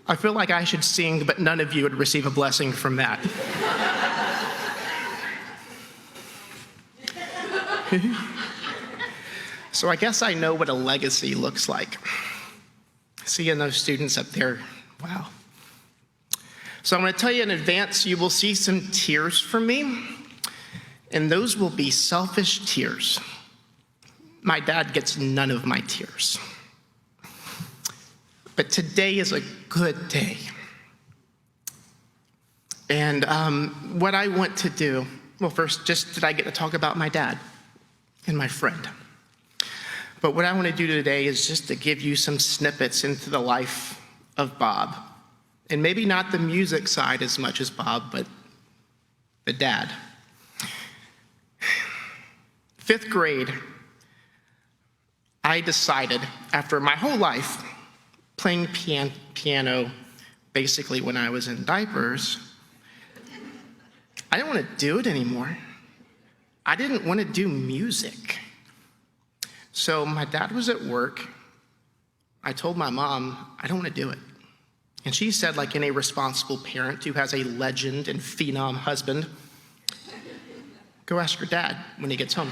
I feel like I should sing, but none of you would receive a blessing from that. So I guess I know what a legacy looks like. Seeing those students up there, wow. So I'm going to tell you in advance, you will see some tears from me, and those will be selfish tears. My dad gets none of my tears. But today is a good day. And what I want to do, well, first, just did I get to talk about my dad and my friend. But what I want to do today is just to give you some snippets into the life of Bob. And maybe not the music side as much as Bob, but the dad. 5th grade, I decided, after my whole life playing piano, basically when I was in diapers, I didn't want to do it anymore. I didn't want to do music. So my dad was at work. I told my mom, I don't want to do it. And she said, like any responsible parent who has a legend and phenom husband, go ask your dad when he gets home.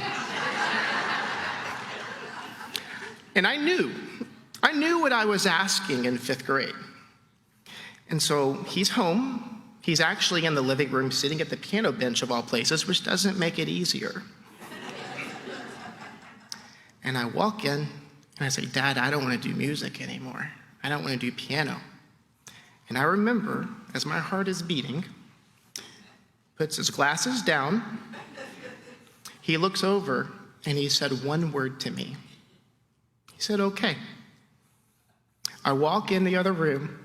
And I knew what I was asking in 5th grade. And so he's home. He's actually in the living room sitting at the piano bench of all places, which doesn't make it easier. And I walk in and I say, Dad, I don't want to do music anymore. I don't want to do piano. And I remember, as my heart is beating, puts his glasses down, he looks over and he said one word to me. He said, okay. I walk in the other room,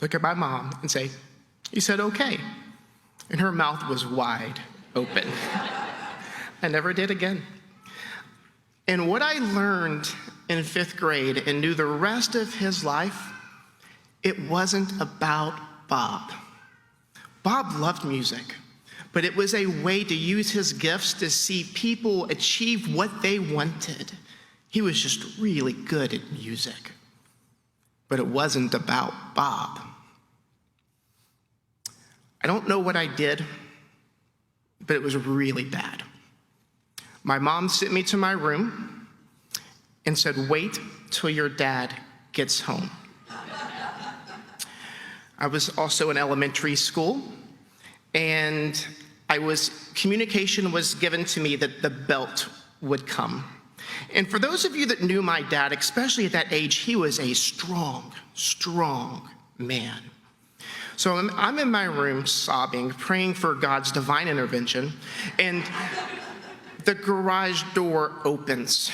look at my mom and say, he said, okay. And her mouth was wide open. I never did again. And what I learned in 5th grade and knew the rest of his life, it wasn't about Bob. Bob loved music, but it was a way to use his gifts to see people achieve what they wanted. He was just really good at music, but it wasn't about Bob. I don't know what I did, but it was really bad. My mom sent me to my room and said, wait till your dad gets home. I was also in elementary school, and communication was given to me that the belt would come. And for those of you that knew my dad, especially at that age, he was a strong, strong man. So I'm in my room sobbing, praying for God's divine intervention, and the garage door opens.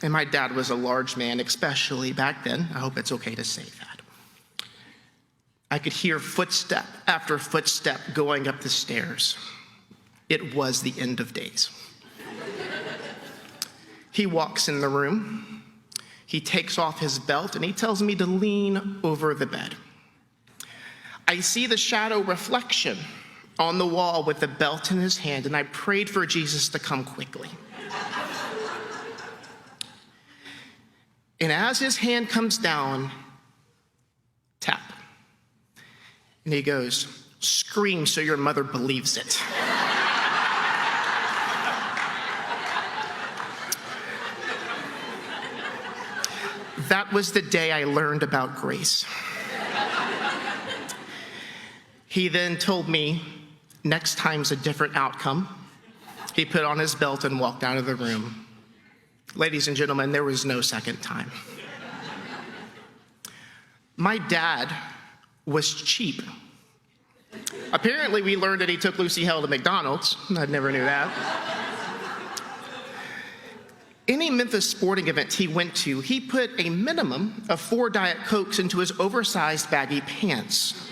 And my dad was a large man, especially back then. I hope it's okay to say that. I could hear footstep after footstep going up the stairs. It was the end of days. He walks in the room. He takes off his belt and he tells me to lean over the bed. I see the shadow reflection on the wall with the belt in his hand, and I prayed for Jesus to come quickly. And as his hand comes down, tap. And he goes, scream so your mother believes it. That was the day I learned about grace. He then told me, next time's a different outcome. He put on his belt and walked out of the room. Ladies and gentlemen, there was no second time. My dad was cheap. Apparently, we learned that he took Lucy Hale to McDonald's. I never knew that. Any Memphis sporting event he went to, he put a minimum of 4 Diet Cokes into his oversized baggy pants.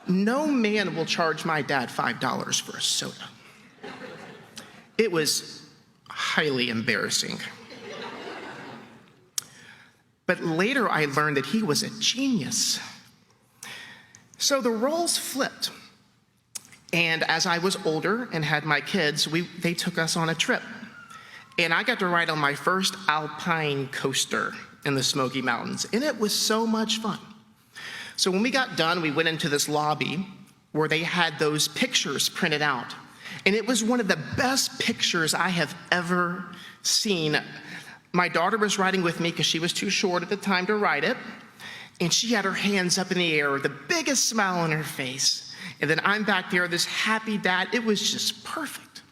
No man will charge my dad $5 for a soda. It was highly embarrassing. But later I learned that he was a genius. So the roles flipped. And as I was older and had my kids, they took us on a trip. And I got to ride on my first alpine coaster in the Smoky Mountains, and it was so much fun. So when we got done, we went into this lobby where they had those pictures printed out. And it was one of the best pictures I have ever seen. My daughter was riding with me because she was too short at the time to ride it. And she had her hands up in the air with the biggest smile on her face. And then I'm back there, this happy dad. It was just perfect.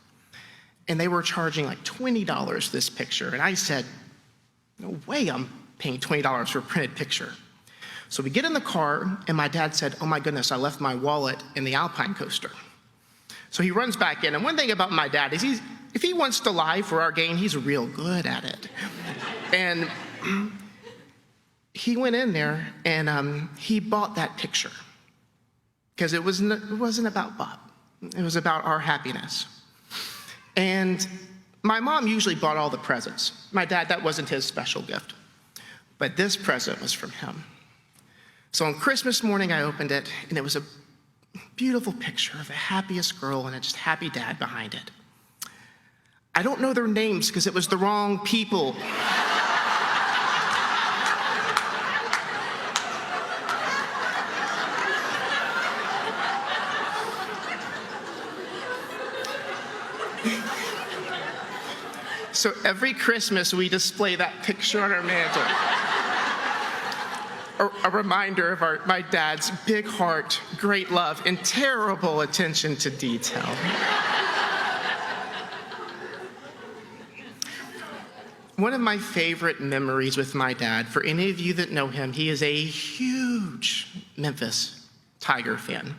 And they were charging like $20 this picture. And I said, no way I'm paying $20 for a printed picture. So we get in the car, and my dad said, oh my goodness, I left my wallet in the alpine coaster. So he runs back in, and one thing about my dad is if he wants to lie for our gain, he's real good at it. And he went in there, and he bought that picture because it wasn't about Bob. It was about our happiness. And my mom usually bought all the presents. My dad, that wasn't his special gift. But this present was from him. So on Christmas morning, I opened it, and it was a beautiful picture of the happiest girl and a just happy dad behind it. I don't know their names because it was the wrong people. So every Christmas, we display that picture on our mantle. A reminder of my dad's big heart, great love, and terrible attention to detail. One of my favorite memories with my dad, for any of you that know him, he is a huge Memphis Tiger fan,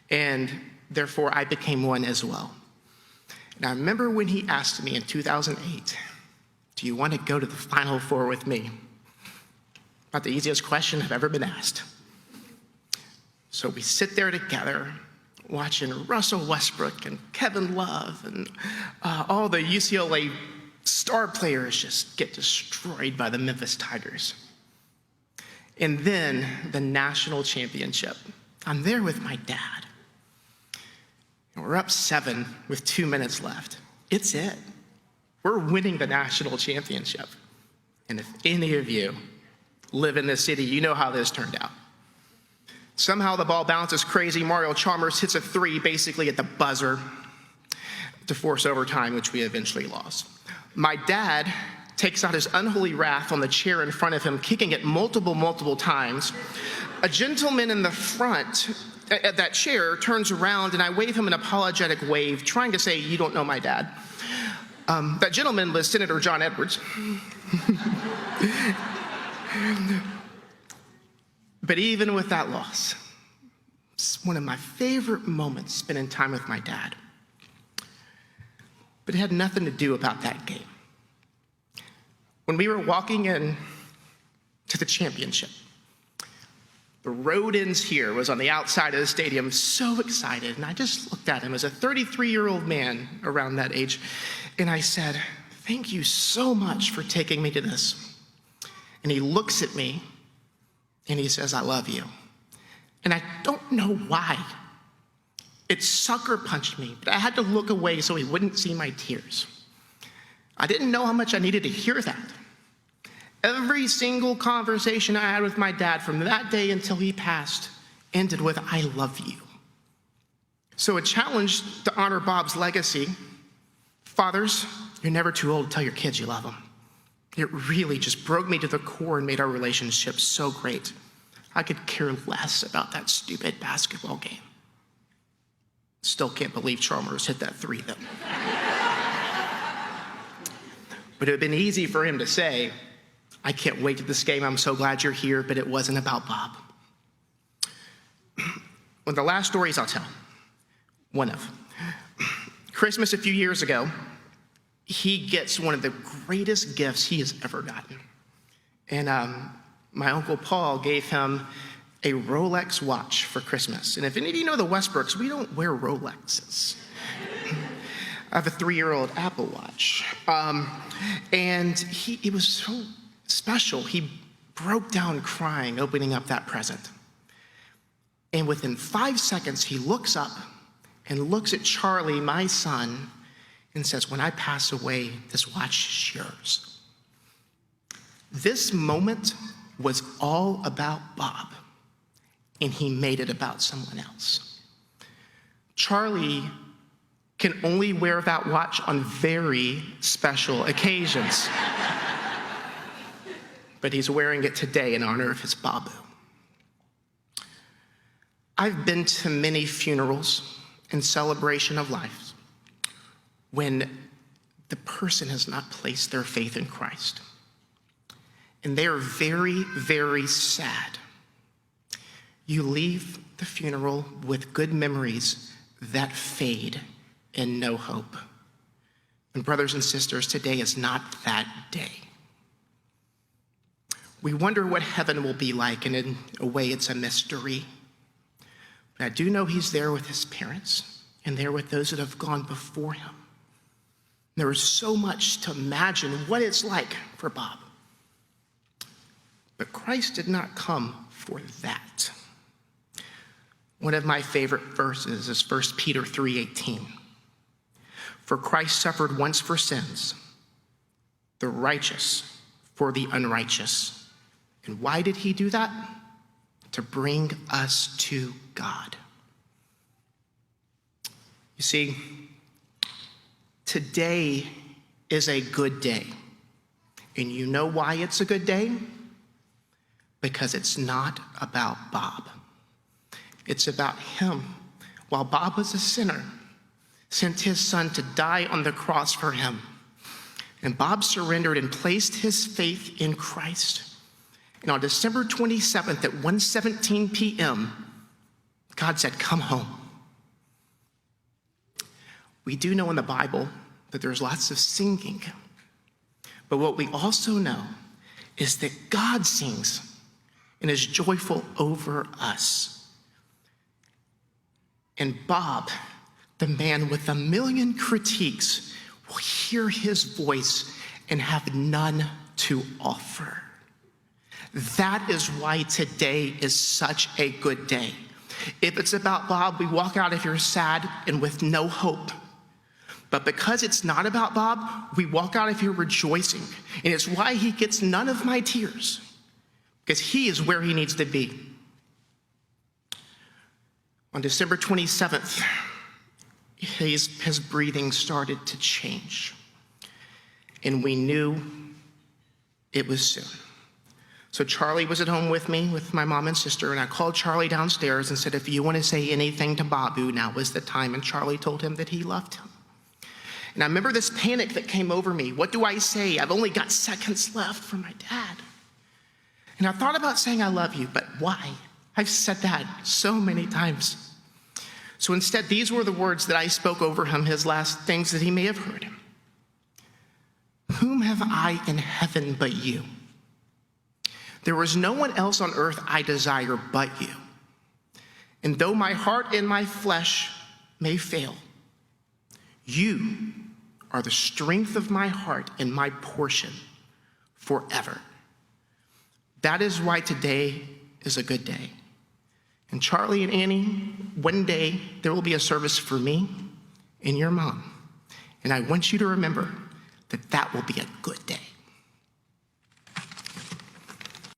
and therefore I became one as well. And I remember when he asked me in 2008, do you want to go to the Final Four with me? Not the easiest question I've ever been asked. So we sit there together watching Russell Westbrook and Kevin Love and all the UCLA star players just get destroyed by the Memphis Tigers. And then the national championship. I'm there with my dad. And we're up 7 with 2 minutes left. It's it. We're winning the national championship. And if any of you live in this city, you know how this turned out. Somehow the ball bounces crazy. Mario Chalmers hits a 3 basically at the buzzer to force overtime, which we eventually lost. My dad takes out his unholy wrath on the chair in front of him, kicking it multiple times. A gentleman in the front at that chair turns around, and I wave him an apologetic wave, trying to say, you don't know my dad. That gentleman was Senator John Edwards. But even with that loss, it's one of my favorite moments spending time with my dad. But it had nothing to do about that game. When we were walking in to the championship, the road ends here was on the outside of the stadium, so excited. And I just looked at him as a 33-year-old man around that age. And I said, thank you so much for taking me to this. And he looks at me and he says, I love you. And I don't know why. It sucker punched me, but I had to look away so he wouldn't see my tears. I didn't know how much I needed to hear that. Every single conversation I had with my dad from that day until he passed ended with, I love you. So a challenge to honor Bob's legacy. Fathers, you're never too old to tell your kids you love them. It really just broke me to the core and made our relationship so great. I could care less about that stupid basketball game. Still can't believe Chalmers hit that 3, though. But it would have been easy for him to say, I can't wait to this game, I'm so glad you're here, but it wasn't about Bob. One of the last stories I'll tell, one of. Christmas a few years ago, he gets one of the greatest gifts he has ever gotten. And my Uncle Paul gave him a Rolex watch for Christmas. And if any of you know the Westbrooks, we don't wear Rolexes. I have a 3-year-old Apple Watch. And it was so special. He broke down crying, opening up that present. And within 5 seconds, he looks up and looks at Charlie, my son, and says, when I pass away, this watch is yours. This moment was all about Bob, and he made it about someone else. Charlie can only wear that watch on very special occasions. But he's wearing it today in honor of his Babu. I've been to many funerals and celebration of life when the person has not placed their faith in Christ. And they are very, very sad. You leave the funeral with good memories that fade and no hope. And brothers and sisters, today is not that day. We wonder what heaven will be like, and in a way it's a mystery. But I do know he's there with his parents and there with those that have gone before him. There is so much to imagine what it's like for Bob. But Christ did not come for that. One of my favorite verses is 1 Peter 3:18. For Christ suffered once for sins, the righteous for the unrighteous. And why did he do that? To bring us to God. You see, today is a good day. And you know why it's a good day? Because it's not about Bob. It's about him. While Bob was a sinner, sent his son to die on the cross for him. And Bob surrendered and placed his faith in Christ. And on December 27th at 1:17 p.m., God said, come home. We do know in the Bible that there's lots of singing. But what we also know is that God sings and is joyful over us. And Bob, the man with 1 million critiques, will hear his voice and have none to offer. That is why today is such a good day. If it's about Bob, we walk out of here sad and with no hope. But because it's not about Bob, we walk out of here rejoicing. And it's why he gets none of my tears, because he is where he needs to be. On December 27th, his breathing started to change. And we knew it was soon. So Charlie was at home with me, with my mom and sister, and I called Charlie downstairs and said, if you want to say anything to Babu, now is the time. And Charlie told him that he loved him. And I remember this panic that came over me. What do I say? I've only got seconds left for my dad. And I thought about saying I love you, but why? I've said that so many times. So instead, these were the words that I spoke over him, his last things that he may have heard. Whom have I in heaven but you? There is no one else on earth I desire but you. And though my heart and my flesh may fail, you are the strength of my heart and my portion forever. That is why today is a good day. And Charlie and Annie, one day there will be a service for me and your mom. And I want you to remember that that will be a good day.